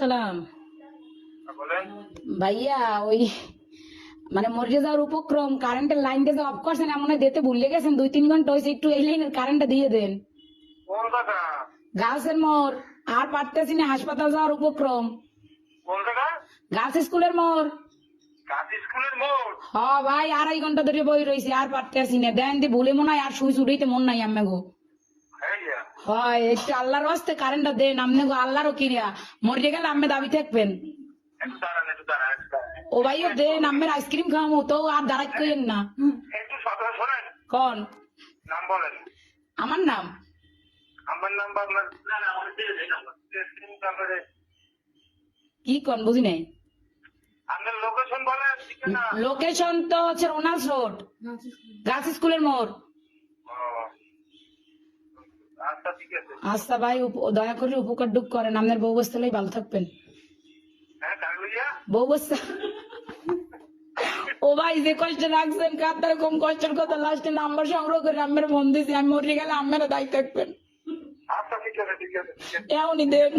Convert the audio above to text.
সালাম বলেন। ভাইয়া, ওই মানে মরে যাওয়ার উপক্রম, কারেন্টের লাইনটা যে অফ করছেন এমন হয় দিতে ভুলে গেছেন, 2-3 ঘন্টা হয়েছে, একটু এই লাইনের কারেন্টটা দিয়ে দেন। কোন জায়গা? গার্লসের মোড়, আর পারতেছি না, হাসপাতাল যাওয়ার উপক্রম। কোন জায়গা? গার্লস স্কুলের মোড়। কাজ স্কুলের মোড়। হ ভাই, 2.5 ঘন্টা ধরে বই রয়েছে, আর পারতেছি না, দেন দি ভুলে মনে হয় আর সুইচ উঠাইতে মন নাই আম্মে গো। হ্যাঁ, হয় একটু আল্লাহর হস্তে কারেন্টটা দেন, আমনে গো আল্লাহরও কিরিয়া, মরে গেলে আম্মে দাবি থাকবেন। একটু দাঁড়ান, একটু দাঁড়ান, একটু দাঁড়ান। ও ভাইও দেন, আম্মের আইসক্রিম খাওয়ামো তো, আর দাঁড়াই কইেন না। একটু সতর্ক শোনেন। কন নাম বলেন। আমার নাম? আমার নাম্বার আপনার না না আমার দিয়ে দেন নাম্বার। স্ক্রিন নাম্বারে কি কন বুঝি নাই। আপনার লোকেশন বলেন, ঠিকানা। লোকেশন তো হচ্ছে রোনাল্ডস রোড, গার্লস স্কুলের মোড়। ও, আচ্ছা ঠিক আছে। আচ্ছা ভাই, দয়া করে উপকার ডুক করেন, আপনার বউ বস্তালেই ভালো থাকবেন। হ্যাঁ কাগলিয়া। বউ বস্তা ও ভাই, যে কষ্ট রাখছেন কার কম কষ্টের কথা, লাস্টে নাম্বার সংগ্রহ করে আমের মন দিয়েছি, আমি মরে গেলে আমেরা দায়িত্ব থাকবেন। আচ্ছা ঠিক আছে, ঠিক আছে, ঠিক আছে। এমনই দেন।